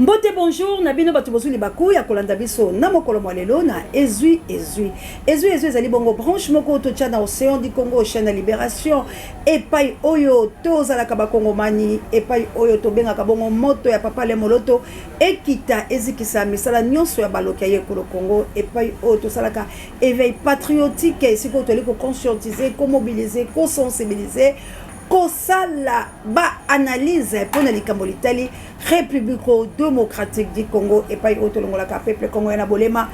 Mbote bonjour, nabino batu bozuli baku ya kolanda biso na mokolo mwalelo na ezui ezali bongo branche moko to na océan du Congo chaîne de libération epai oyo tozalaka bakongomani epai oyo tobengaka bongo moto ya papa le moloto ekita ezikisa misala nyonso ya baloki ya yekolo Congo epai oyo tosalaka éveil patriotique siko toli ko conscientiser, ko mobiliser, ko sensibiliser kosala ba analyse pour na likambo litali République démocratique du Congo epai oyo tolongolaka peuple Congo na bolema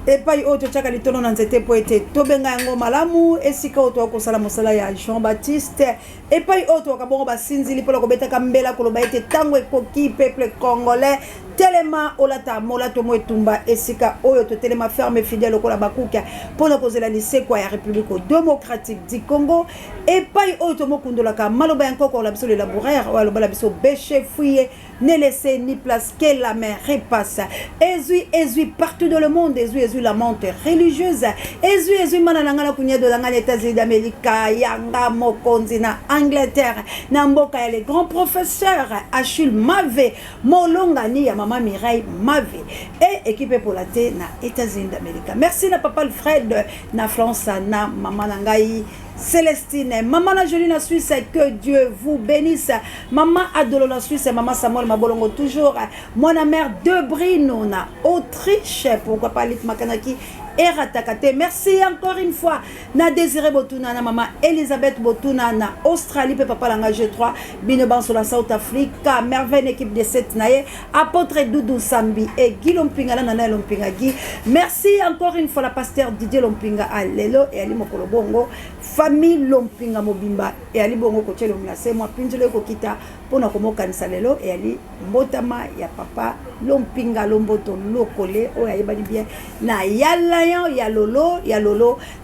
epai oyo totiaka litono na nzete po ete tobenga yango malamu esika oyo tokosala mosala ya Jean-Baptiste epai oyo tokabongo basinzili mpona kobetaka mbela koloba ete ntango ekoki peuple congolais telema olata molato mo etumba esika oyo totelema ferme fidèle lokola bakuka mpona kozela lisekwa ya République démocratique du Congo epai oyo tomokundolaka maloba ya nkoko la biso le laboraire oyo aloba la biso bêcher fouiller ne laisser ni place que la main repasse ezui partout dans le monde ezui la monte religieuse ezui manananga na kunya de la États-Unis d'Amérique yanga mokonzi na Angleterre na mboka ya les grands professeurs Achille Mave molongani ya Maman Mireille Mave et équipe pour la thé na États-Unis d'Amérique. Merci na papa Alfred na France na maman Nangai Célestine, maman la jolie na Suisse, que Dieu vous bénisse. Maman Adolo la Suisse, maman Samuel Mabolongo toujours. Moi la mère de Brino na Autriche, pourquoi pas Lit Makanaki et Ratakate. Merci encore une fois. Na Désiré Botuna, na maman Elisabeth Botuna, na Australie, papa Langa G3, Binoban sur la South Africa, merveille équipe de 7 naye, apôtre Doudou Sambi et Guy Lompinga, nana Lompinga Guy. Merci encore une fois la pasteur Didier Lompinga à Lelo et Ali Mokolo Bongo, famille Lompinga Mobimba et Ali Bongo Koche Lominase, moi Pinjele Kokita, Pona Komo Kanisa Lelo et Ali Mbotama ya papa Lompinga Lomboto Lokole, oh ya yebani bien, na yala ya lolo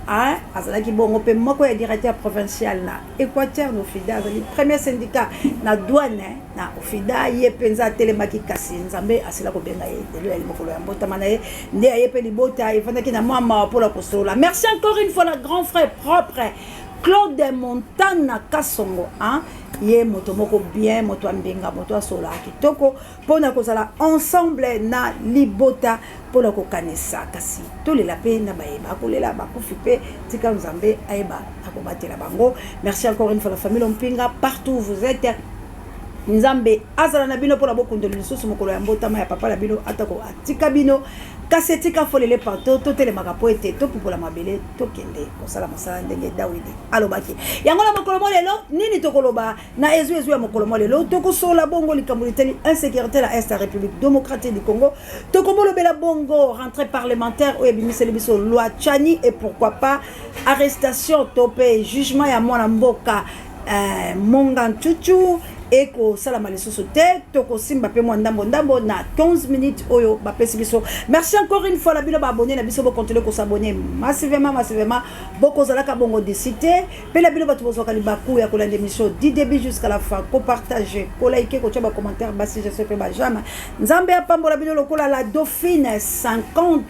hein azalaki bongo pe moko ya directeur provincial na Équateur no FIDA le premier syndicat na douane na FIDA ye penza telemaki kasi nzambe asila ko benga ye de lo mokolo ya mbotama na ye nde ye pe libota efandaki na mama pour la kosola. Merci encore une fois la grand frère propre Claude Montana Kasongo hein ye moto moko bien moto ambenga moto asola kitoko pona kozala ensemble na libota pona kokanisa kasi tolela pe na bayeba kolela bakufi pe tika nzambe ayeba akobatela bango. Merci encore une fois la famille Lompinga partout où vous êtes. Nzambe azala na bino pona bokundelo lisusu mokolo ya mbotama ya papa la bino atako atika bino kasi tika folele partout totelemaka po ete topupola mabele tokende kosala mosala ndenge Dawidi alobaki yango na mokolo lelo nini tokoloba na ezui ya mokolo lelo tokosola bongo likambo liteli insécurité la Est République démocratique du Congo tokomolobela bongo rentrée parlementaire oyo ebimiseli biso loi Tchani et pourquoi pas arrestation topé jugement ya mwana mboka Mongantuchu eko salama lisusu te toko simba pe mo ndambo na 15 minutes oyo ba pesi biso. Merci encore une fois la bino ba abonner na biso bo continuer ko s'abonner massivement boko zalaka bongo décité pe la bino ba tubozo ka libaku ya kolanda émission du début jusqu'à la fin ko partager ko liker ko tcha ba commentaire basi je sais pe ba jama nzambe apambola bino lokola la Dauphine 50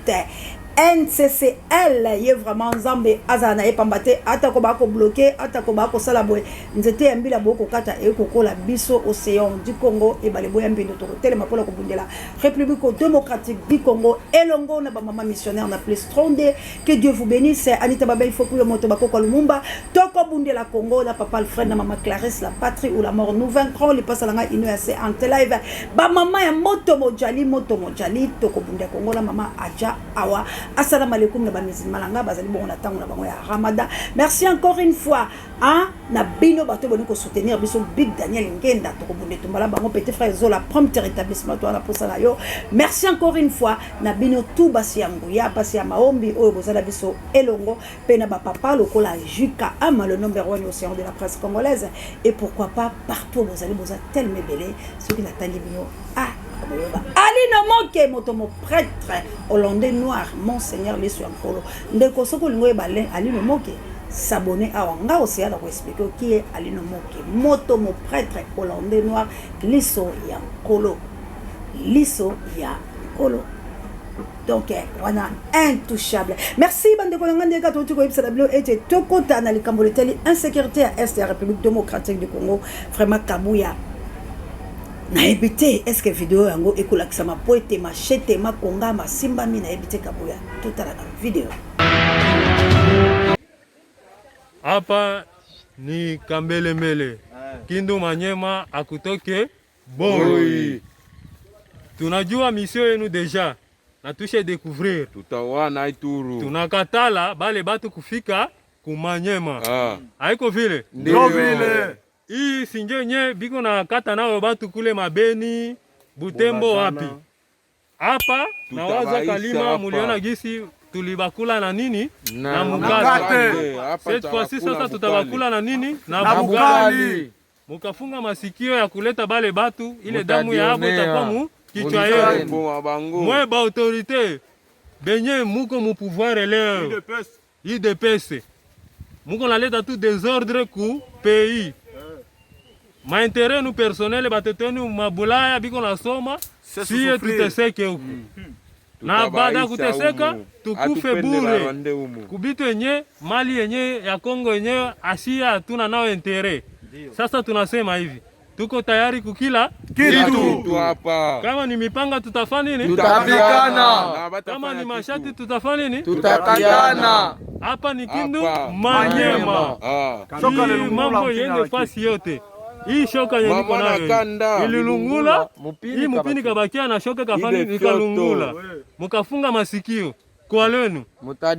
NCCL ye vraiment nzambe azana e pambate atako ba ko bloquer atako ba ko sala boy nzete ya mbila boko kata e kokola biso océan du Congo e bale boya mbindo to telema pola ko bundela République démocratique du Congo elongo na ba mama missionnaire na plus Trondé. Que Dieu vous bénisse. Anita Baba il faut que le moto bako ko Lumumba toko bundela Congo na papa Alfred na mama Clarisse la patrie ou la mort nous vaincrons les pasalanga inuase en live ba mama ya moto mojali toko bundela Congo la mama Aja Awa. Assalamu alaikum na bamizi malanga bazali bongo na tango na bango ya Ramadan. Merci encore une fois hein na bino bato boni ko soutenir biso Big Daniel Ngenda to ko bonde tumbala bango petit frère Zola prompt rétablissement to na posala yo. Merci encore une fois na bino tout basi yangu ya pasi ya maombi oyo bozala biso elongo pe na ba papa lokola Juka ama le number 1 océan de la presse congolaise et pourquoi pas partout bozali tellement belé ceux qui n'attendent bino Ali no moke moto mo prêtre hollandais noir monseigneur Liso Yankolo ndeko soko lingo ebale Ali no moke s'abonner à Wanga aussi à la expliquer qui est Ali no moke moto mo prêtre hollandais noir Liso Yankolo donc on a intouchable. Merci bande ko ngande ka to ko ibsa dablo et tokota na likambo leteli insécurité à Est République démocratique du Congo vraiment Kabuya na ebite est-ce que vidéo yango ekolakisa mapoete machete makonga masimbami na ebite kabuya totala na video. Hapa ni Kambelembele Kindu Manyema akutoke Boy. Tunajua mission yenu deja na tushe découvrir. Tutawana Ituru. Tunakatala bale batu kufika kumanyema. Haiko vile? Ndio vile. Hii sinjenye biko na kata nao batu kule Mabeni, Butembo wapi. Hapa na waza Kalima muliona gisi tulibakula na nini? Na mukate. Cette fois-ci sasa tutabakula na nini? Na bugali. Mukafunga masikio ya kuleta bale batu ile damu ya abo itakuwa mu kichwa yenu. Mwe ba autorité benye muko mu pouvoir leo. IDPS. Muko naleta tout désordre ku pays. Ma intérêt nous personnel batetenu mabulaya biko nasoma siye tuteseke huku. Na baada kuteseka tukufe bure. Kubitu yenye mali yenye ya Kongo yenye asia hatuna nao intérêt. Sasa tunasema hivi, tuko tayari kukila kitu hapa. Kama ni mipanga tutafanya nini? Tutapigana. Kama ni mashati tutafanya nini? Tutakatana. Hapa ni Kindu Manyema. Mambo yende fasi yote. Hii shoka yenye niko nayo ililungula, hii mupini kabakia na shoka kafani ikalungula. Mukafunga masikio kwa lenu.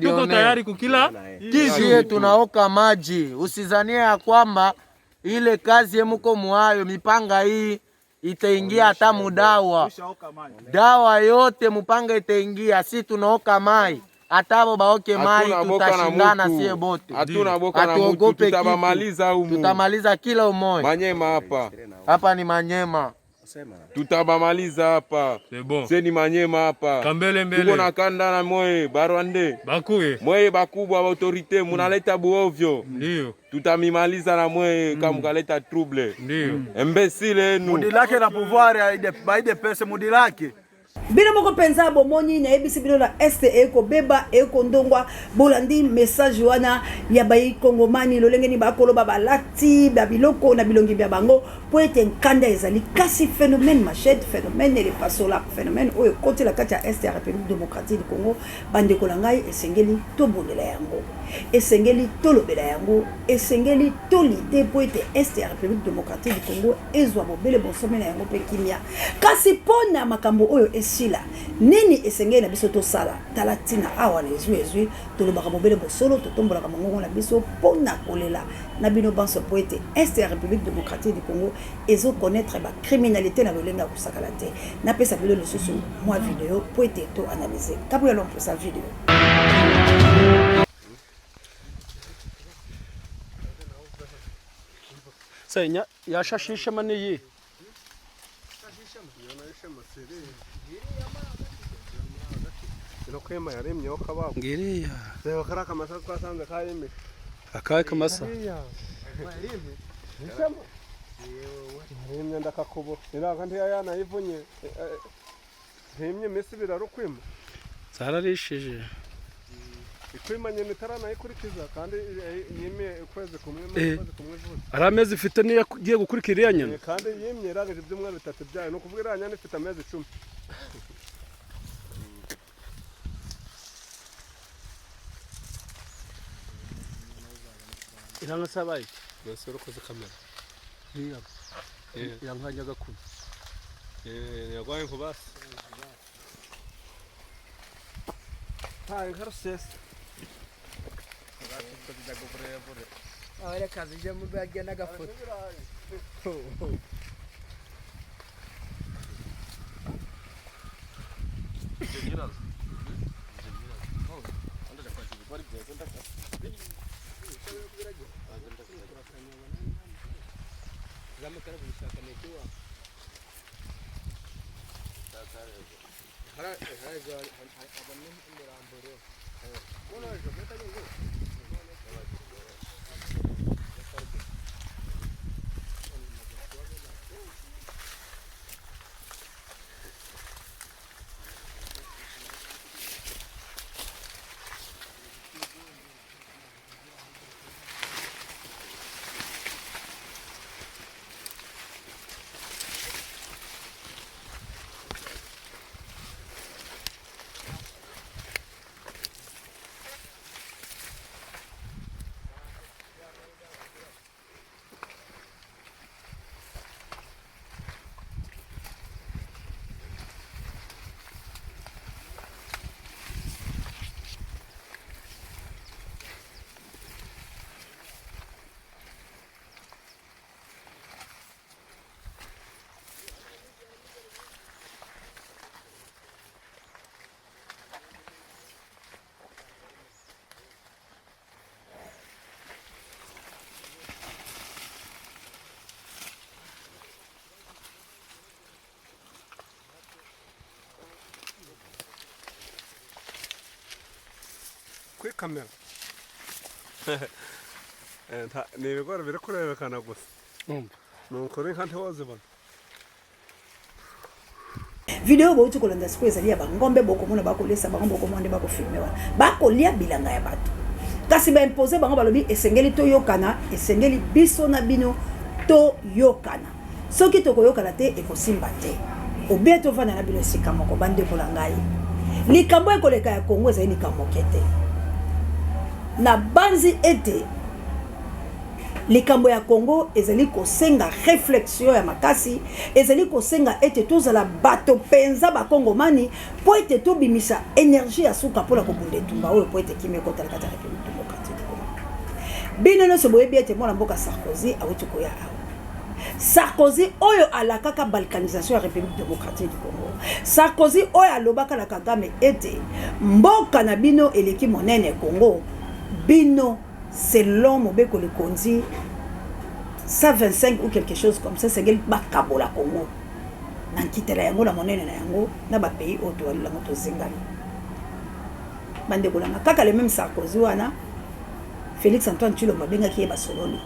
Tuko tayari kukila kitu. Tunaoka maji. Usizanie ya kwamba ile kazi yemuko muayo mipanga hii itaingia hata mudawa. Dawa yote mupanga itaingia. Si tunaoka mai. Atabo baoke mai tutashindana sie bote. Hatuna boka na mutu, tutabamaliza humu. Tutamaliza kila umoja. Manyema hapa. Hapa ni Manyema. Tutabamaliza hapa. C'est bon. Seni Manyema hapa. Kambelembele. Tuko na kanda na moye Barwande. Bakuye. Moye bakubwa wa autorité munaleta buovyo. Ndio. Tutamimaliza na moye kama mkaleta trouble. Ndio. Imbécile enu. Mudilake na pouvoir ya IDPS mudilake. Bino moko penza bomoni na ebisi bino na este eko beba eko ndongwa bolandi message wana ya bayi kongomani lolenge ni bakolo babalati babiloko na bilongi bya bango po ete nkanda ezali kasi phénomène machette phénomène et le pasola phénomène oyo côté la kati ya este ya République démocratique du Congo bande ko langai esengeli to bondela yango esengeli to lobela yango esengeli to lité po ete este ya République démocratique du Congo ezwa bobele bonsome na yango pe kimia kasi pona makambo oyo esila nini esengeli na biso to sala talatina awa na ezwi tolobaka bobele bosolo totombolaka mongongo na biso pona kolela na bino banso po ete este ya République démocratique du Congo ezo connaître ba criminalité na lolenga kusakala te na pesa bilo le susu moi vidéo po ete to analyser kabu ya longo sa vidéo. Senya ya shashisha mane yi. Lokema yaremye okababo. Ngiriya. Zeho karaka masa kwasanze kayeme. Akaye kamasa. Yaremye ndakakubo. Ira kandi yana ivunye. Hemye mesibira rukwima. Zararishije. Ikwima nyene tarana ikurikiza kandi yemye kweze kumwe vuba. Aramezi ifite niyo giye gukurikira yanyana. Kandi yemye ragaje byumwe bitatu byayo no kuvuga iranyana ifite amezi 10. Iranga sabaye basoro koze kamera. Niya. Yankanya gakuru. Yagwaye kubasi. Hai harses. Olha kazi jamu bagenda gafoto. kamera nilikuwa vile kurebekana gusa nukuri nkante wazibona video bo tukolanda siku ezali ya bangombe bokomona bakolesa bango bokomonde bakofilme wana bakolia bilanga ya bato kasi baimpose bango balobi esengeli toyokana esengeli biso na bino toyokana soki tokoyokana te ekosimba te obe tovanda na bino esika moko bandeko na ngai likambo ekoleka ya Kongo ezali likambo kete na banzi ete likambo ya Kongo ezali kosenga réflexion ya makasi ezali kosenga ete tozala bato penza bakongomani po ete tobimisa énergie ya suka mpona kobunda etumba oyo po ete kimi ekotala kati ya République démocratique du Congo bino nyonso boyebi ete mwana mboka Sarkozy awuti koya awa Sarkozy oyo alakaka balkanisation ya République démocratique du Congo Sarkozy oyo alobaka na Kagame ete mboka na bino eleki monene Congo bino selon Mobeko le Kondi 125 ou quelque chose comme ça c'est bakabola Congo nankitela yango la monene na yango na ba pays oto wala moto zingani bande kolanga kaka le même Sarkozy wana Félix Antoine Tshilombo bengaki ba sololi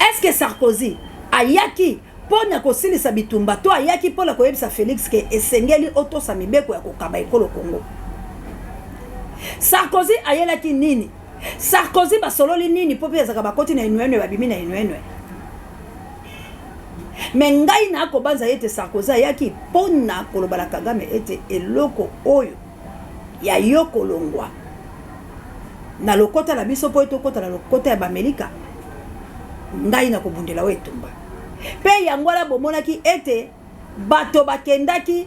est-ce que Sarkozy ayaki pona kosilisa bitumba to ayaki pona koyebisa Félix ke esengeli oto sa mibeko ya kokaba ekolo Congo Sarkozy ayelaki nini Sarkozy basololi nini po peza ka bakoti na inwenwe babimi na inwenwe mengai na ko banza yete Sarkozy ayaki pona kolobala Kagame ete eloko oyo ya yoko longwa na lokota la biso po etokota na lokota ya Bamelika ngai na kobundela wetumba pe yangola bomonaki ete bato bakendaki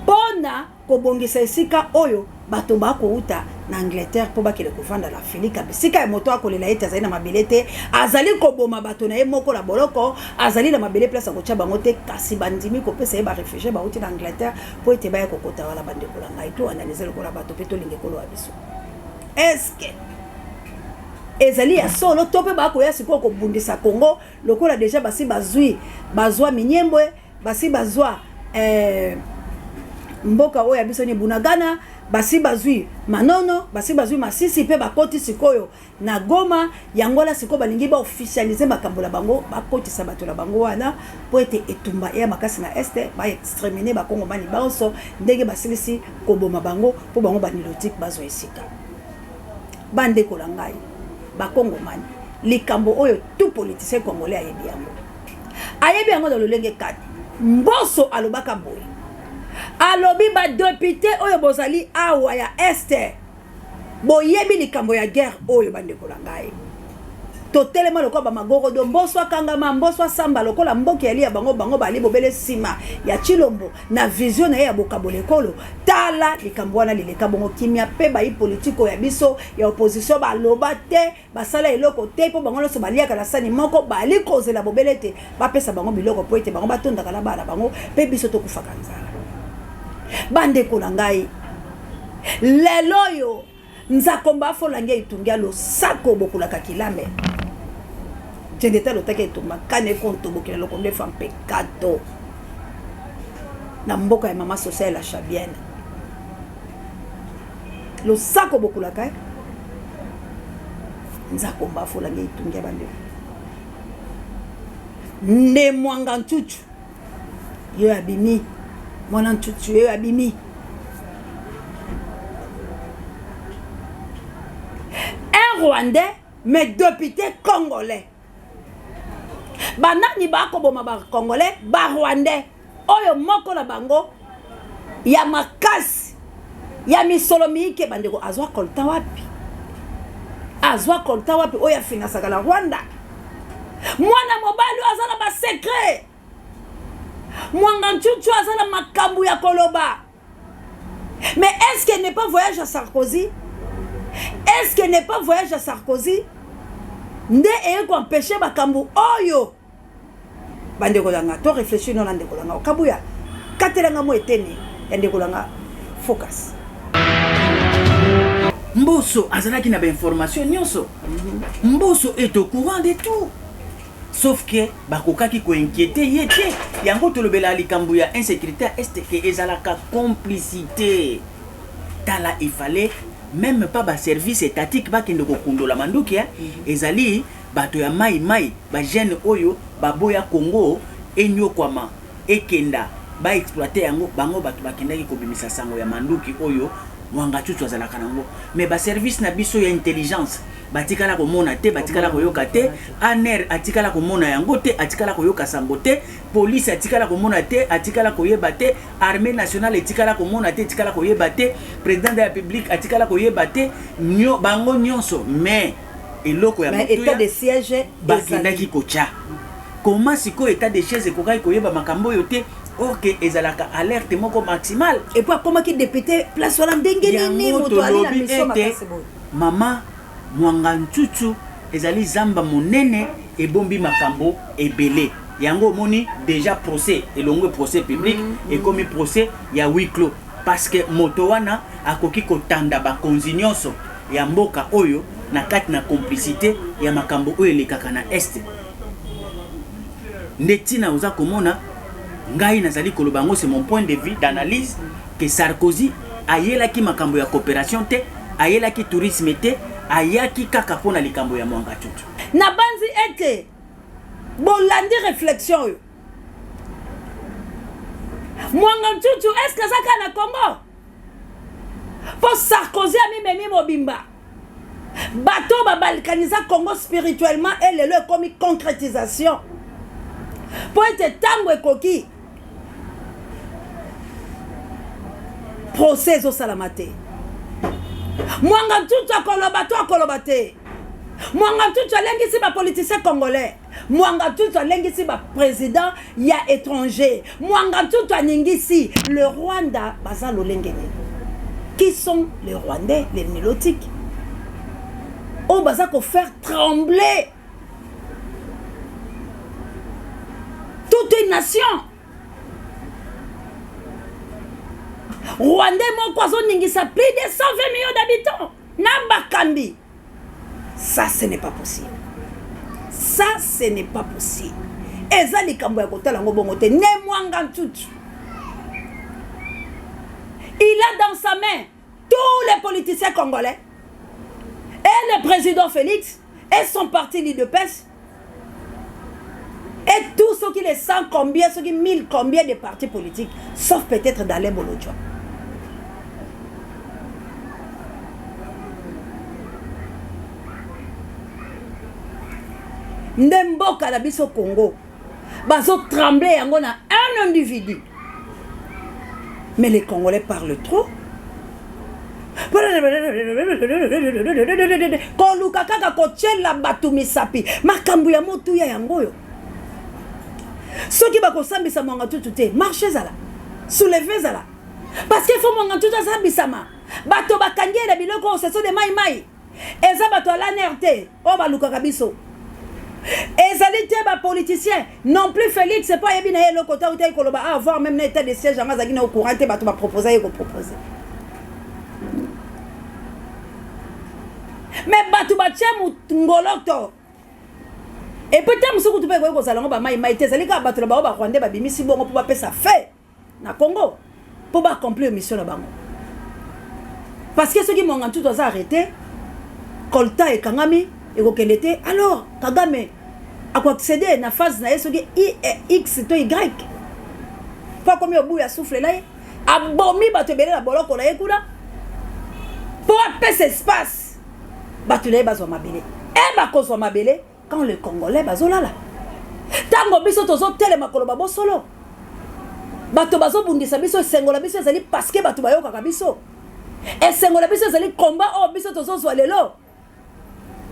pona kobongisa esika oyo bato bakouta na Angleterre po bakele kovanda la Filika bisika ya moto akolela ete azali na mabele te azali koboma bato na ye moko la boloko azali na mabele place akotia bango te kasi bandimi kopesa ye ba réfugié bauti na Angleterre po ete baya kokota wala bandeko na ngai to analyse lokola bato pe to linge kolo abiso est-ce que ezali ya solo to pe bakoya siko kobundisa Congo lokola déjà basi bazwa minyembwe basi bazwa mboka oyo abiso ni Bunagana basi bazwi Manono basi bazwi Masisi pe bakoti sikoyo na Goma yangola siko balingi ba officialiser makambo la bango bakoti sabato la bango wana po ete etumba ya makasi na este ba exterminer ba Kongomani banso ndenge basilisi koboma bango po bango banilotique bazo esika bande kolangai ba Kongomani likambo oyo tout politicien congolais ayebi yango dans le lenge 4 Mboso alobaka boy alobi ba député oyo bozali awa ya este boyebi likambo ya guerre oyo bandeko la ngai totelema lokola ba magoro do Mboso akangama Mboso asamba lokola mboki ali ya bango bali bobele sima ya Tshilombo na vision na ye ya bokabolekolo tala likambo wana lileka bongo kimia pe ba politiko ya biso ya opposition baloba te basala eloko te po bango loso baliaka na sani moko bali kozela bobele te bapesa bango biloko po ete bango batondaka na bana bango pe biso tokufaka nzala bandeko na ngai lelo yo nzakomba folange itungia lo sako bokulaka kilame tendeta lo take itumba kane konto bokila lo konde fam pecado na mboka ya mama social la chabienne lo sako bokulaka nzakomba folange itungia bandeko nde mwanga nchuchu yo abimi mwana nchuchu yo abimi Rwandais mais député congolais banani bako boma ba congolais ba rwandais oyo moko na bango ya makasi ya misolomike bandeko azwa kolta wapi oyo finansaka la Rwanda mwana mobali azala ba secret mwanga nchuchu azala makambu ya koloba mais est-ce qu'elle n'est pas voyage à Sarkozy? Est-ce que n'est pas voyage à Sarkozy? Nde eko empêcher bakambu oyo. Bande kolanga to réfléchir non lande kolanga okabuya. Katelanga mo eteni ende kolanga focus. Mboso azalaki na ba information nyonso. Mboso est au courant de tout. Sauf que bakokaki ko inquiéter yete yango tolobela likambu ya insécurité est que ezalaka complicité. Tala il fallait même pas ba service étatique ba kende ko kundola manduki ezali bato ya mai ba jeune oyo baboya Congo enyokwama ekenda ba exploiter yango bango bato bakendaki kobimisa sango ya manduki oyo mwanga tutu azalaka nango mais ba service na biso ya intelligence batikala komona te batikala koyoka te aner atikala komona yango te atikala koyoka sango te police atikala komona te atikala koyeba te armée nationale atikala komona te atikala koyeba te président de la République atikala koyeba te nyo bango nyonso mais eloko ya mutuya état de siège bakendaki kocha comment siko état de siège kokai koyeba makambo yo te ok ezalaka alerte moko maximal et puis comment qui député place wala ndenge nini moto ali na mission makasi boy mama mwanga ntutu ezali zamba monene ebombi makambo ebele yango moni déjà procès elongo procès public et comme procès ya huis clos parce que moto wana akoki kotanda bakonzi nyonso ya mboka oyo na kati na complicité ya makambo oyo elekaka na est ndetina oza komona ngai nazali koloba ngo c'est mon point de vue d'analyse que Sarkozy ayelaki makambo ya coopération te ayelaki tourisme te ayaki kaka pona likambo ya mwanga tutu na banzi ete bolandi réflexion yo mwanga tutu est-ce que ça kana Congo pour Sarkozy ami memi mobimba bato babalkaniza Congo spirituellement et lelo comme concrétisation pour être tango ekoki procès au salamate mwanga tutu akoloba te mwanga tutu alengisi ba politicien congolais mwanga tutu alengisi ba président ya étranger mwanga tutu aningisi le Rwanda baza lolengene qui sont les Rwandais les nilotiques on baza ko faire trembler toute une nation. Rwandais moko azoningisa plus de 120 millions d'habitants. Nabakambi. Ça ce n'est pas possible. Ça ce n'est pas possible. Eza likambo ya kotala ngo bongo te ne mwanga ntutu. Il a dans sa main tous les politiciens congolais et le président Félix et son parti l'UDPS. Et tous ceux qui les 100 combien, ceux qui 1000 combien de partis politiques, sauf peut-être Dalé Bolodjo. Ndemboka la biso Congo, bazo trembler yango na un individu. Mais les Congolais parlent trop. Koluka kaka kochela batu misapi, makambu ya motu ya yango yo. Ceux qui bako sambisa mwanga tutu te marcher zala soulever zala parce qu'il faut mwanga tutu sambisa ma bato bakangie na biloko ce sont des mai eza bato ala nerte o baluka kabiso ezali te ba politicien non plus Félix c'est pas yebi na yelo kota utai koloba avoir même na état de siège anga zaki na au courant te bato ba proposer ko proposer mais bato ba chemu ngoloto et peut-être monsieur kutu pe ko salango ba mai te zalika bato ba ba Rwandais ba bimisi bongo pour ba pesa fait na Congo pour ba accomplir mission na bango parce que ceux qui m'ont tout doit arrêter kolta et kangami et ko kelete alors Kagame a quoi accéder na phase na yeso ki X to Y pas comme au bout ya souffle là abomi bato belé la boloko na yekuna pour pesa espace bato les bazo mabele et ba ko zo mabele quand les Congolais bazolala tango biso tozo tele makolo babo solo bato bazo bundisa biso sengola biso ezali parce que bato bayoka kabiso et sengola biso ezali combat o biso tozo zwa lelo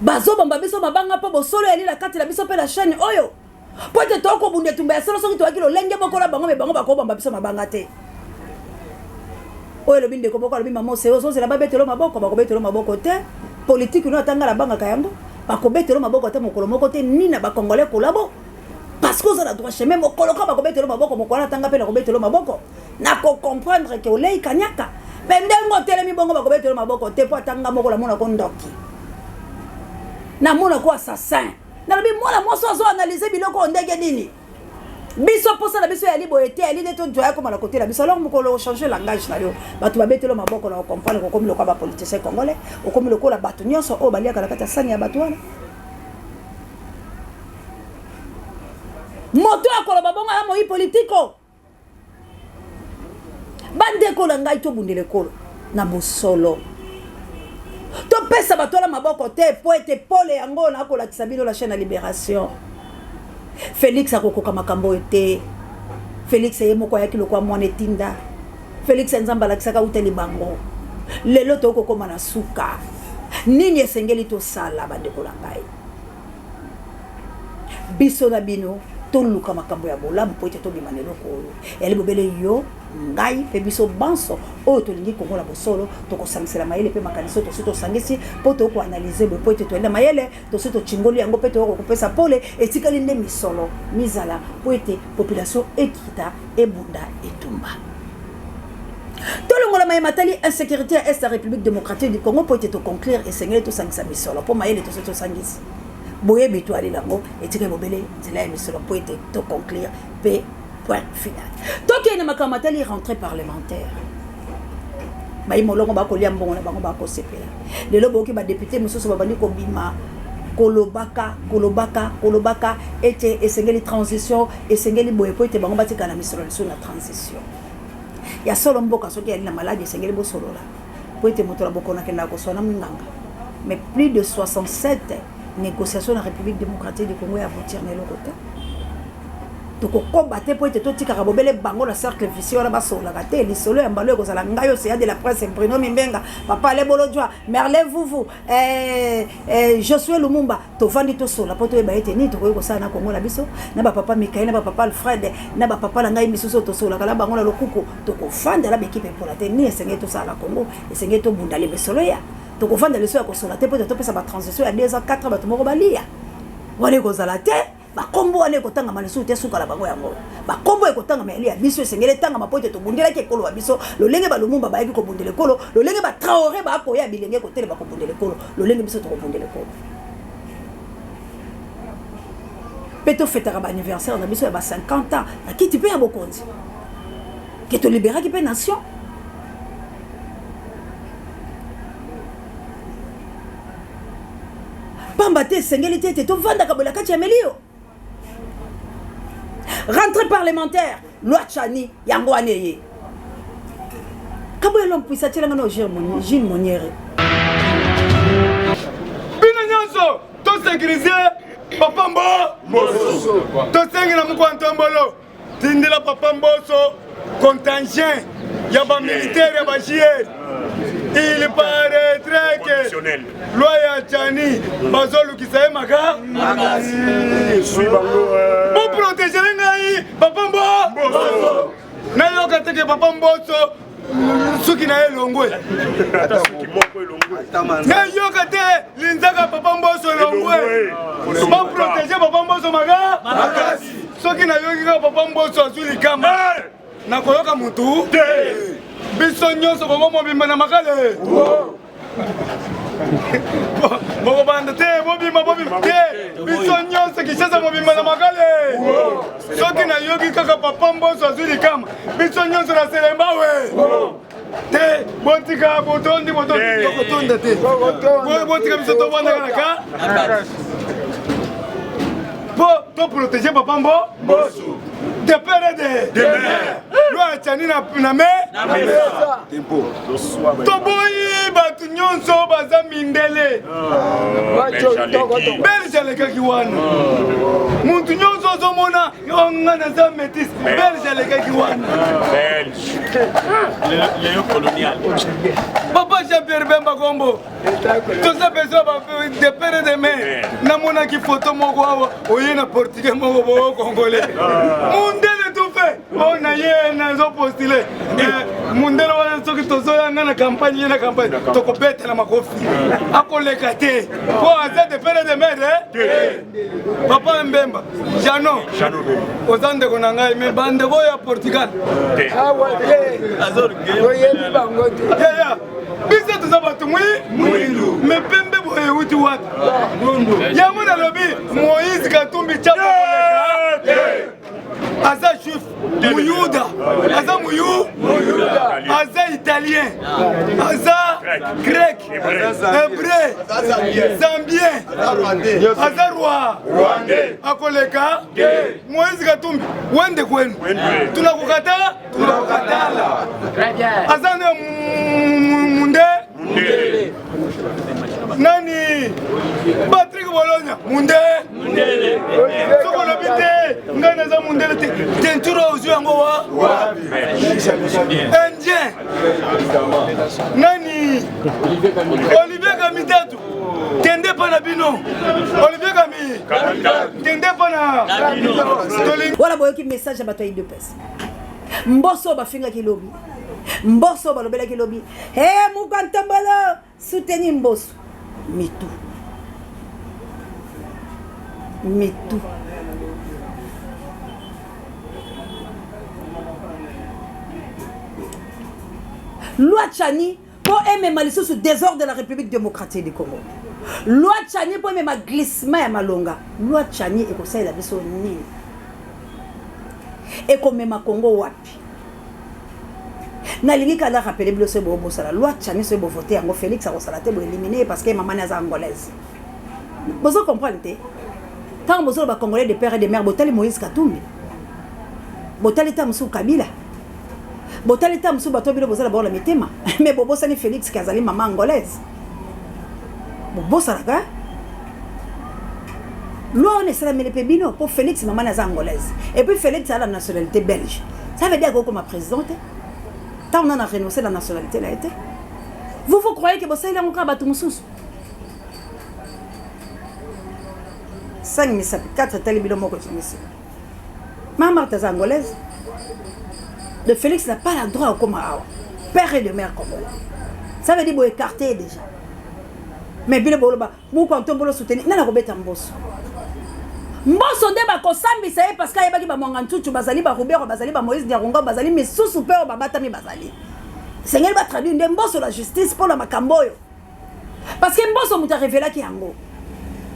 bazo bamba biso mabanga po bosolo eli la kati la biso pe la chaîne oyo pote toko bunde tumba solo soki to akilo lenge bokola bango me bango bako bamba biso mabanga te oyo lobinde ko bokola bima mo seo so zela babetelo maboko bako betelo maboko te politique no atanga la banga kayango bakobetelo maboko te mokolo moko te nina ba congolais kolabo parce que ça la droit chemin mokolo ka bakobetelo maboko mokolo atanga pe na kobetelo maboko na ko comprendre que olei kanyaka bendengo telemi bongo bakobetelo maboko te po atanga moko la mona ko ndoki na mona ko assassin na lobi mona moso azo analyser biloko ndenge nini biso posa na biso ya liboyete ya lide to doya comme na côté la biso alors mokolo changer langage na yo bato babetelo maboko na comprendre ko comme le ko ba politicien congolais o comme le ko la bato nyonso o balia kala kata sani ya bato wana moto akola babonga ya moi politiko bande ko la ngai to bundele ko na bosolo to pesa bato la maboko te poete pole yango na ko la kisabino la chaîne à Libération. Félix akokoka makambo ete Félix yemoko ya kiloko mwana tinda Félix nzamba la kisaka uteli bango lelo to kokoma na suka nini esengeli to sala bande ko la ngai biso na bino to luka makambo ya bolamu po ete to bimanelo ko ele bobele yo ngai pe biso banso o to lingi kongo la bosolo to ko sangisela mayele pe makaniso to soto sangisi po to ko analyser bo po ete to enda mayele to soto chingoli yango pe to ko pesa pole etikali nde misolo mizala po ete population ekita ebunda etumba to longola maye matali insécurité à la République démocratique du Congo po ete to conclure et sengeli to sangisa misolo po mayele to soto sangisi boye bitwali lango etikali bobele zela ya misolo po ete to conclure pe point final. Tant qu'il y a une macamatali rentrée parlementaire, bah il molongo ba kolia mbongo na bango ba ko sepela. Le lobo ki ba député mususu ba bandi ko bima kolobaka ete esengeli transition esengeli boye po ete bango batika na misolo sur la transition. Ya solo mboka soki ya na malade esengeli bo solo la. Po ete moto la boko na kenda ko sona minganga. Mais plus de 67 négociations dans la République démocratique du Congo à aboutir na lokota. Toko combattre pour être tout tika rabobele bango la cercle vicieux na baso la gâté les solo ya mbalo ko sala ngayo c'est de la presse Bruno Mimbenga papa le bolodwa Merlin vous Josué Lumumba to vandi to sola poto ba ete ni to ko sala na Congo la biso na ba papa Mikael na ba papa Alfred na ba papa la ngai misuso to sola kala bango la lokuku to ko fanda la équipe pour la tenir esengé to sala Congo esengé to bunda le solo ya to ko fanda le so ko sola te poto to pesa ba transition ya 2 ans 4 ba to moko balia wale ko sala te ba kombo ale ko tanga malisu te suka la bango yango ba kombo e ko tanga meli ya biso esengele tanga mapote to bundela ke kolo wa biso lo lenge ba Lumumba ba yebi ko bundele kolo lo lenge ba Traoré ba ko ya bilenge ko tele ba ko bundele kolo lo lenge biso to ko bundele kolo peto fêtera ba anniversaire na biso ya ba 50 ans na kiti pe ya bokonzi ke to libéra ki pe nation pamba te esengeli te to vanda ka bola kati ya melio. Rentrée parlementaire, loi Chani, yango aneye. Kabo yelom puisa tshela ngano Gilles Moniere. Bina nyonso, to sécuriser Papa Mboso. To sengi na mukwanto mbolo. Tindela Papa Mboso contingent ya ba militaire ya ba JR. Il paraîtrait que loi ya Chani bazolu kisaemaka pour protéger ngai Papa Mboso na yo kateke Papa Mboso suki na elongwe na yo kate linzaka Papa Mboso elongwe pour protéger Papa Mboso makasi suki na yo kika Papa Mboso azuli kama na koyoka mutu biso nyonso kongo mobimba na makale moko banda te mobimba te biso nyonso Kinshasa mobimba na makale soki na yoki kaka Papa Mboso azuli kama biso nyonso na selembawe te botika botondi tokotonda te botika biso tobanda kaka po to protéger Papa Mboso de père et de mère. Loi Chani na me toboyi batu nyonso baza mindele belge alekaki wana muntu nyonso ozomona yonga naza métis belge alekaki wana léo colonial papa Jean-Pierre Bemba Kombo toza besoin de père et de mère namonaki photo moko awa oye na portugais moko bo congolais mundele tout fait on a yé nazo postulé mundele wana soki tozoyanga na campagne tokobeta na makofi akoleka te po aza de père de mère papa Mbemba Jano ozande ko nanga me bande bo ya Portugal bisa toza batu mwindu me pembe boye uti watu yango na lobi Moïse Katumbi chapa aza juif muyuda aza aza italien aza grec hébreu zambien aza rwandais akoleka Moïse Katumbi wende kwenu tunakukata tunakukatala aza ne munde nani Patrick Bologna mundele soko lobite ngana za mundele tenturo ozu yango wa indien nani Olivier Kamitatu tende pana bino Olivier Kamitatu tende pana wala boyoki message ya bato ya IDPS mboso bafinga kilobi mboso balobela kilobi Mukantambala soutenir mboso mitu loi Tchani pour aimer malicieux sous désordre de la République démocratique du Congo. Loi Tchani pour aimer ma glissement et ma longa. Loi Tchani et comme ça il a besoin ni. Et comme ma Congo wapi. Nalingi kala rappeler blessé bobo sala loi Tchani se bo voter en Félix a salate bo éliminer parce que maman est angolaise. Vous comprenez? Tant que vous Congolais de père et de mère, Botali Moïse Katumbi, Botali Tamsou Kabila, Botali Tamsou Batobilo Bozala Bola Mitema, mais Bobo Sani Félix Kazali, maman angolaise. Bobo Salaga, l'on est salamé les pébino pour Félix, maman angolaise. Et puis Félix a la nationalité belge. Ça veut dire que comme présidente, tant on a renoncé la nationalité là été. Vous croyez que Bossa il a encore battu Moussous? 5 misapi 4 talibilo moko chimisi. Maman est angolaise. Le Félix n'a pas le droit au Komarawa. Père et de mère congolais. Ça veut dire qu'il écarter déjà. Mais bien boloba, vous quand on bolo soutenir, n'a la robeta mbosso. Mbosso de ba kosambi ça parce qu'il y a baki ba mwangantuchu bazali ba Robert bazali ba Moïse Diaronga bazali mais sous super ba batami bazali. Seigneur va traduire de mbosso la justice pour la makamboyo. Parce que mbosso muta révélé ki yango.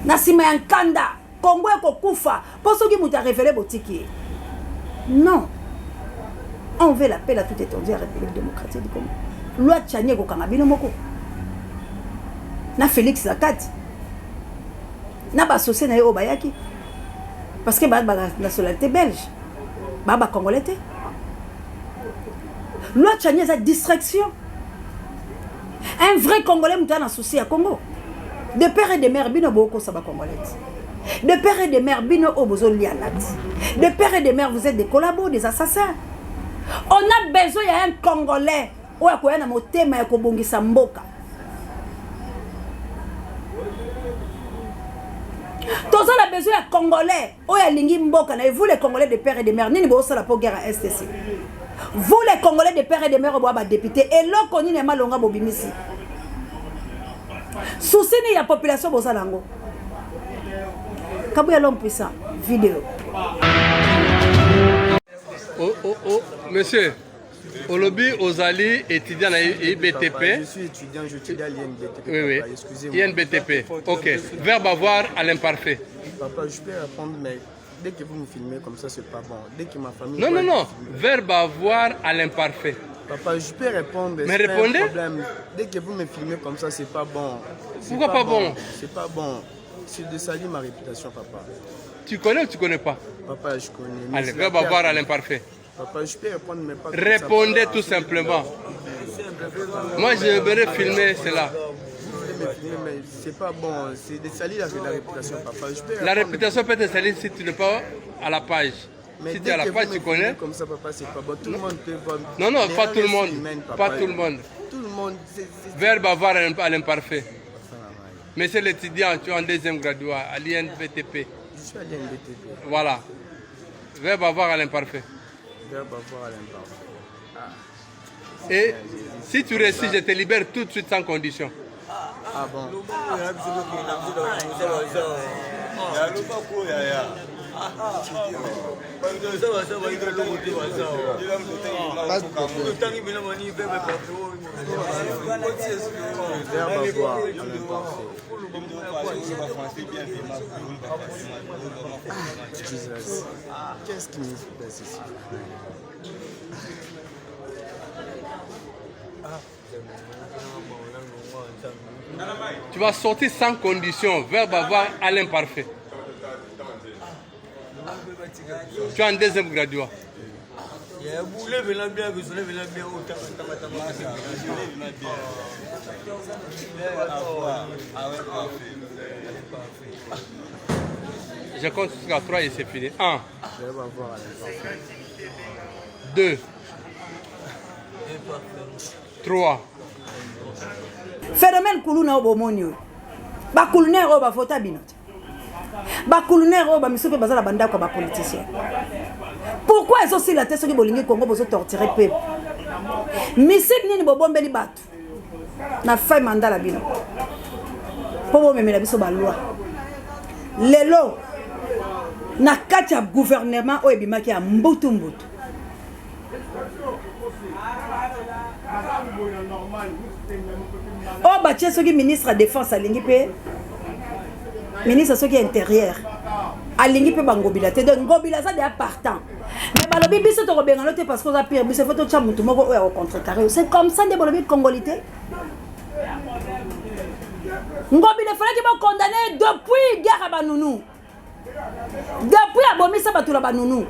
Nasima yankanda Congo ko kufa pour ceux qui muta révélé botiki. Non. On veut l'appel à toute étendue à la République démocratique du Congo. Loi Tchani ko kangabino moko. Na Félix Zakati. Na ba associé na yo bayaki. Parce que ba nationalité belge. Ba congolais. Loi Tchani c'est distraction. Un vrai Congolais muta na souci à Congo. De père et de mère bino boko ça ba congolais. De père et de mère bino obozo lianat. De père et de mère vous êtes des collabos, des assassins. On a besoin d'un Congolais ou à quoi on a monté mais qu'on bongi samboka. Tous on a besoin d'un Congolais ou à lingi mboka. Et vous les Congolais de père et de mère, ni vous ça la pour guerre à STC. Vous les Congolais de père et de mère au bois député et l'on connaît les malonga bobimisi. Souci ni la population bosalango. Kabouya l'homme puissant. Vidéo. Oh, monsieur, Olobi Ozali, étudiant à IBTP. Je suis étudiant, je étudie à l'INBTP. Oui. Excusez-moi. INBTP, ok. Verbe avoir à l'imparfait. Papa, je peux répondre, mais dès que vous me filmez comme ça, c'est pas bon. Dès que ma famille... Non. Verbe avoir à l'imparfait. Papa, je peux répondre. Mais répondez. Dès que vous me filmez comme ça, c'est pas bon. Pourquoi pas bon? C'est pas bon. C'est de salir ma réputation, papa. Tu connais ou tu connais pas? Papa, je connais. Allez, verbe avoir à l'imparfait. Papa, je peux répondre, mais pas... Répondez tout simplement. Moi, je voudrais filmer cela. Mais c'est pas bon. C'est de salir la réputation, papa. Je peux la réputation peut être salie si tu n'es pas à la page. Mais si tu es à la page, tu connais. Comme ça, papa, c'est pas bon. Tout le monde peut voir. Non, pas tout le monde. Pas tout le monde. Tout le monde. Verbe avoir à l'imparfait. Mais c'est l'étudiant, tu es en deuxième graduat à l'INBTP. Je suis à l'INBTP. Voilà. Verbe avoir à l'imparfait. Verbe avoir à l'imparfait. Ah. Et si tu réussis, je te libère tout de suite sans condition. Ah bon. Qu'est-ce qui se passe ici? Tu vas sortir sans condition, verbe avoir à l'imparfait. Tu es en deuxième graduat. Je compte jusqu'à 3 et c'est fini. 1, 2, 3. Phénomène kuluna obomonio. Ba kuluna ro ba fota binote. Ba kuluna ro ba misope bazala banda ko ba politicien. Pourquoi est-ce aussi la tête qui bolingi Congo bozo torturer peuple? Misik nini bobombeli batu. Na fai mandala bino. Pobo memela biso ba loi. Lelo na kati ya gouvernement o ebimaki ya mbutu mbutu. Oh bah tiens, ce qui est ministre de la défense à l'Ingipé, ministre de l'intérieur, à l'Ingipé Bangobila, c'est donc Ngobila ça déjà partant. Mais bah le bibi c'est au bien l'autre parce qu'on a pire, mais c'est fait au chamou tout le monde au contrecarré. C'est comme ça des bolobis congolais. Ngobila fallait qu'il soit condamné depuis guerre à Banounou, depuis abomisa batula Banounou.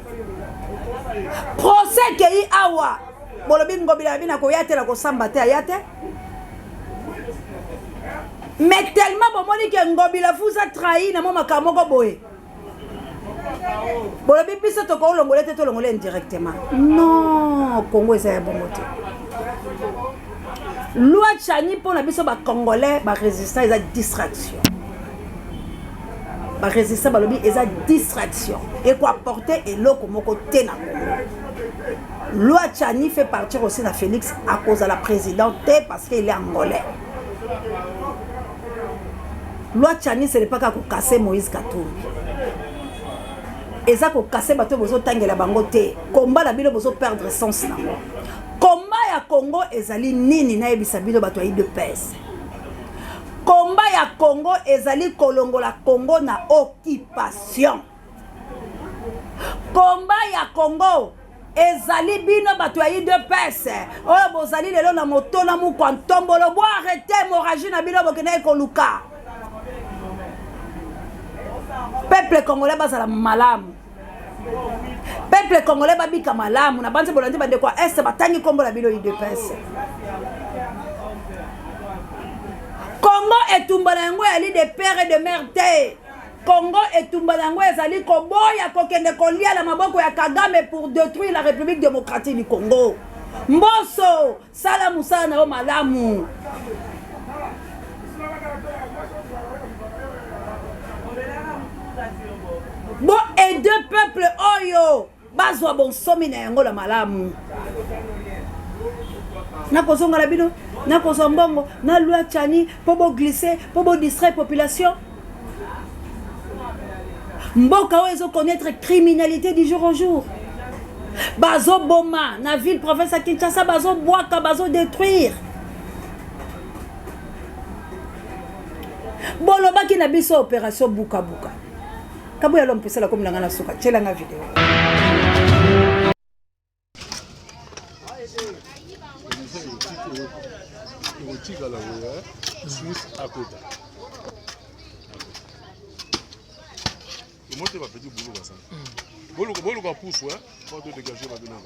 Procès qui est awa, bolobi Ngobila bina ko yate la ko samba te ayate. Mais tellement bon moni que Ngobila vous a trahi na mama kamoko boye. Bolobi biso to ko longolé te to longolé indirectement. Non, Congo est bon moto. Loi Chani pour la biso ba congolais ba résistant ils a distraction. Ba résistant balobi ils a distraction et quoi porter et l'eau comme côté na Congo. Loi Chani fait partir aussi de Félix à cause de la présidente parce qu'il est angolais. Loi Chani ce n'est pas qu'à casser Moïse Katumbi. Et ça pour casser bateau bozo tangela bango te. Combat la bino bozo perdre sens na. Combat ya Congo ezali nini na ebisa bino bato yi de pèse. Combat ya Congo ezali kolongola Congo na occupation. Combat ya Congo ezali bino bato yi de pèse. Oyo bozali lelo na moto na mu kwantombolo bo arrêter hémorragie na bino bokena ekoluka. Peuple congolais bazala malamu. Peuple congolais babika malamu na banze bolandi bande kwa est batangi kombo la bilo IDPS. Congo etumbana ngo ali de père et de mère te. Congo etumbana ngo ezali koboya kokende kolia la maboko ya Kagame pour détruire la République démocratique du Congo. Mboso sala musala na malamu. Bon et deux peuples oyo bazwa bon somi na yango la malamu. Na kozonga la bino, na kozombongo, na Loi Chani pour bo glisser, pour bo distraire population. Mboka oyo connaître criminalité du jour au jour. Bazo boma na ville province à Kinshasa bazo boaka bazo détruire. Boloba ki na biso opération buka buka. Kabu ya l'homme pesa la comme la suka chela nga vidéo. Monter va petit boulot ça. Boulot va pousse ouais, pour te dégager va venir.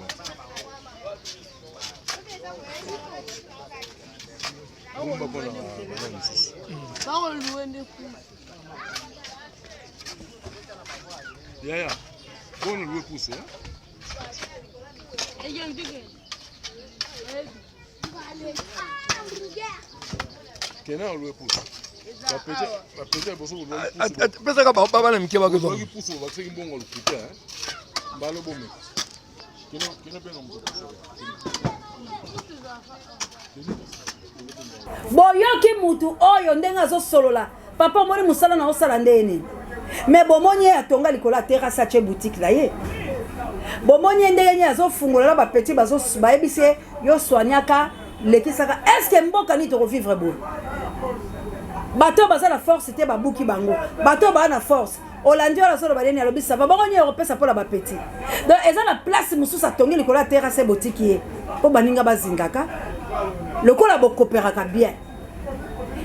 On va pas la ici. Parole loin de coup. Ya. Bon le pousse hein. Etยังdigue. Kena le pousse. La petite bosso le pousse. Pesa ka ba na mike ba go. Le pousse va c'est bon le couper hein. Ba le bon mec. Kena bien on Boyoki mutu oyo ndenga zo solola. Papa mori musala na osala ndeni. mais bomoni atonga likola terrasse a boutique na ye bomoni ndenge azo fungola na ba petit bazo bayebise yo soignaka lekisaka est-ce que mboka ni to vivre bon bato baza la force te babuki bango bato ba na force Olandi la solo baleni alobi ça va bongo européen pour la ba petit donc eza la place mususa tongi likola terrasse boutique ye po baninga bazingaka lokola bokoperaka bien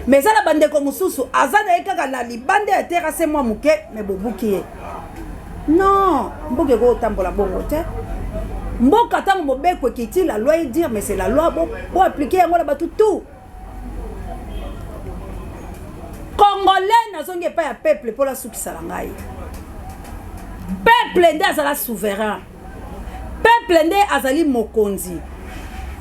mais ça la bande comme mususu azana ekaka la libande ya terrasse moi muke mais bobuki ye non mboke ko tambola bongo te mboka tango mobeko kiti la loi dire mais c'est la loi bon appliquer yango la batu tout Congolais n'azongi pas ya peuple pour la souki salangai peuple nde azala souverain peuple nde azali mokonzi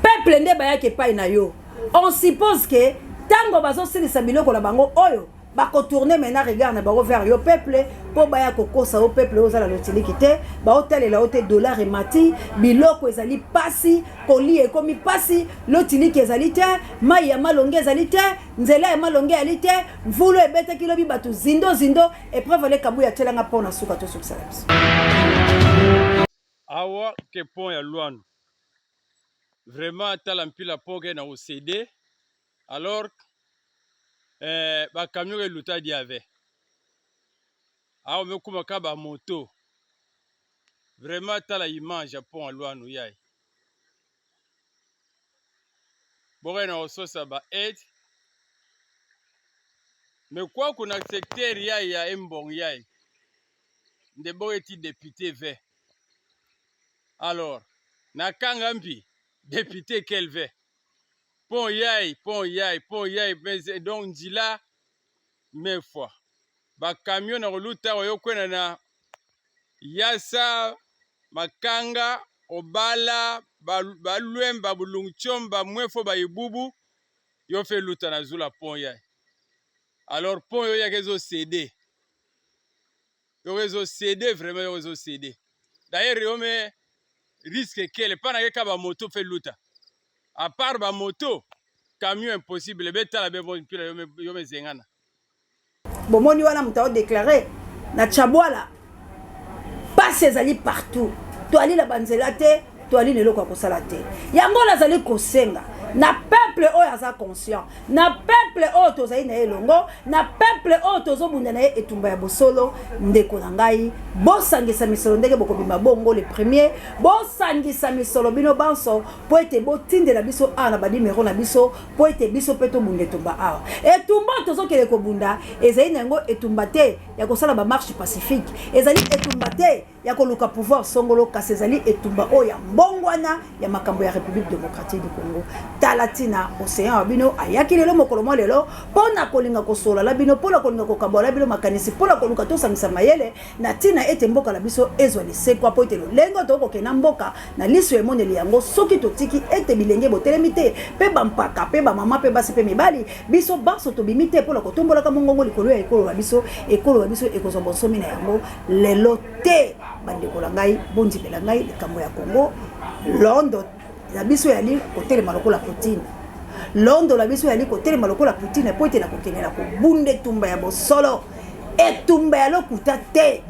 peuple nde bayaki epai na yo on suppose que tango bazosilisa biloko na bango oyo bakotourne maintenant regard na bango vers yo peuple po baya kokosa o peuple ozala lotiliki te baotalela ote dollar emati biloko ezali pasi koli ekomi pasi lotiliki ezali te mai ya malonge ezali te nzela ya malonge ezali te mvulu ebetaki lobi bato zindo epreuve le kabu ya telanga mpona suka to sukisala biso awa ke pont ya lwanu vraiment tala mpila poke na ocd alors bakamio eluta diave awa mekumaka bamoto vraiment tala image ya pont ya lwanu yai boke na ososa ba aide me kwa kuna secteur yai ya embong yai nde boke ti député ve alors na kanga mpi député quel ve pont yai mais donc nzila mais fois ba camion na koluta oyo kwena na yasa makanga obala balwemba bulungchomba mwefo ba ibubu yo fe luta na zula pont yai alors pont yo ya kezo céder vraiment yo kezo céder d'ailleurs yo me risque quel pas na ka ba moto fe luta à part ba moto camion impossible beta la bebo pila yo me zengana bomoni wana mutao déclaré na Chabwala passe ezali partout to ali la banzela te to ali neloko kosala te yango lazali kosenga na peuple oyo aza conscient na peuple oyo tozali na elongo na peuple oyo tozobunda na ye etumba ya bosolo ndeko na ngai bosangisa misolo ndenge bokobima bongo le premier bosangisa misolo bino banso po ete botindela biso awa na banimero na biso po ete biso mpe tobunda etumba awa etumba tozokende kobunda ezali na yango etumba te ya kosala bamarche pacifique ezali etumba te ya koluka pouvoir songolo kasi ezali etumba oyo ya mbongwana ya makambo ya République démocratique du Congo talatina océan wa bino ayaki lelo mokolo mwa lelo pona kolinga kosola la bino pona kolinga kokabola bino makanisi pona koluka tosangisa mayele na tina ete mboka la biso ezwa lisekwa po ete lolengo tokokena mboka na liso emoneli yango soki totiki ete bilenge botelemi te mpe bampaka mpe bamama mpe basi mpe mibali biso baso tobimi te mpona kotombolaka mongongo likolo ya ekolo ya biso ekozwa bonsomi na yango lelo te bandeko na ngai bondimela ngai likambo ya Congo londo la biso yali kotelema lokola Poutine londo la biso yali kotelema lokola Poutine po ete na kokenela kobunda etumba ya bosolo etumba ya lokuta te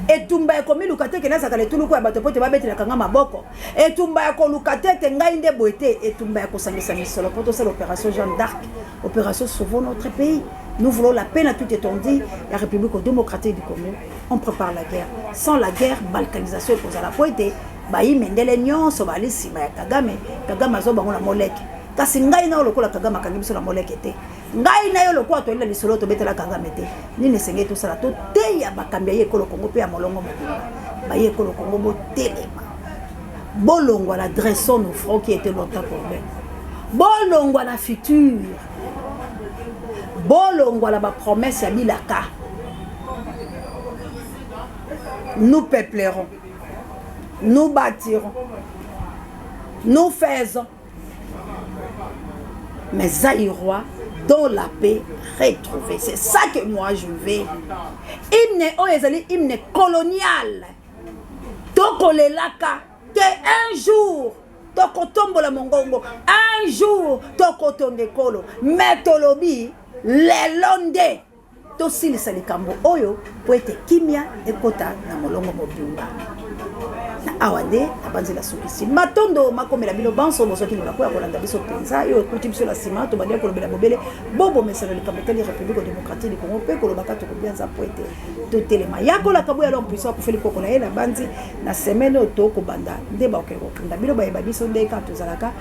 etumba ya komiluka te kena sakala etuluku ya bato po ete babetelaka nga maboko etumba ya koluka te ete ngai nde boye te etumba ya kosangisa misolo po tosala opération Jeanne d'Arc opération sauvons notre pays. Nous voulons la paix à tout étendue. La République démocratique du Congo, on prépare la guerre. Sans la guerre, balkanisation est à la pointe. Bayi mendele nyonso bali sima ya Kagame azo bango na moleke. Kasi ngai na lokola Kagame akangibiso na moleke te. Ngai na yo lokola to ela lisolo to betela Kagame te. Nini senge to sala to te ya bakambi ye kolo Congo pe ya molongo mobimba. Baye kolo Congo bo telema. Bolongwa la dressons nos fronts qui étaient longtemps pour nous. Bolongwa la futur. Bolongwa la promesse ya bilaka. Nous peuplerons. Nous bâtirons. Nous faisons. Mais Zaïrois dans la paix retrouvée. C'est ça que moi je veux. Hymne oyezali hymne colonial. Toko lelaka que un jour toko tombola mongongo. Un jour toko tondekolo. Metolobi les londe tosilisa likambo oyo po ete kimia ekota na molongo mobimba na awade abanzela sukisi matondo makomela bino banso bozoki libakoya kolanda biso penza yo ekuti biso la sima to badia kolobela bobele bobo mesana likambo teli République démocratique du Congo pe kolobaka to kobianza po ete to telema yakola kabuya lo mpuisa ko feli koko na ye na banzi na semaine to ko banda ndeba okelo kunda bino bayeba biso ndeka to zalaka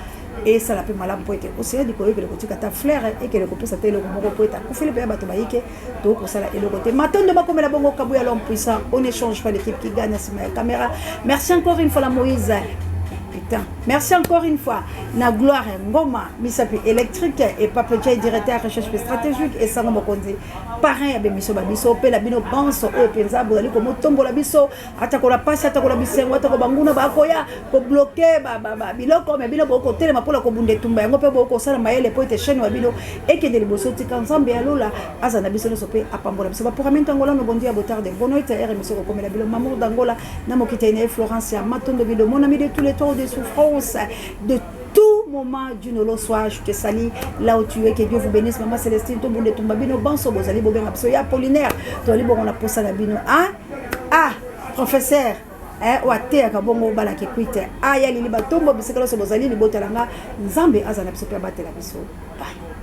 et ça la peut malamu po ete osea di koyekele kotika ta flair ekele kopesa te eloko moko po ete kufeli pe bato bayike to kosala eloko te matondo makomela bongo kabuya lo mpuisa on n'échange pas l'équipe qui gagne sur ma caméra. Merci encore une fois la Moïse. Putain. Merci encore une fois. Na gloire Ngoma, Misapi électrique et Papa Jay directeur recherche stratégique et Sango Mokonzi. Parrain abe miso babiso pe la bino banso o penza boli ko motombo la biso atako la passe atako la bisengo atako banguna bakoya ko bloquer ba biloko me bino boko tele mapola ko bunde tumba yango pe boko sala maele po ete chaîne wa bino ekende liboso tika nzambe ya lola azana biso no sope apambola biso ba programme tangola no bondi ya botarde bono ita ere miso ko komela bilo mamour d'Angola na mokita ine Florence ya matondo bilo mon ami de tous les temps de souffrance de tout moment du nolo soir, je te salue là où tu es, que Dieu vous bénisse, maman Célestine, tout le monde est tombé, bino banso, bozali bobenga biso ya Apollinaire, to li bongo na posa na bino, professeur, wate akabongo bala ke kwite, ya lili batombo bisekalo so bozali li botelanga, nzambe azana biso pe batela biso. Bye.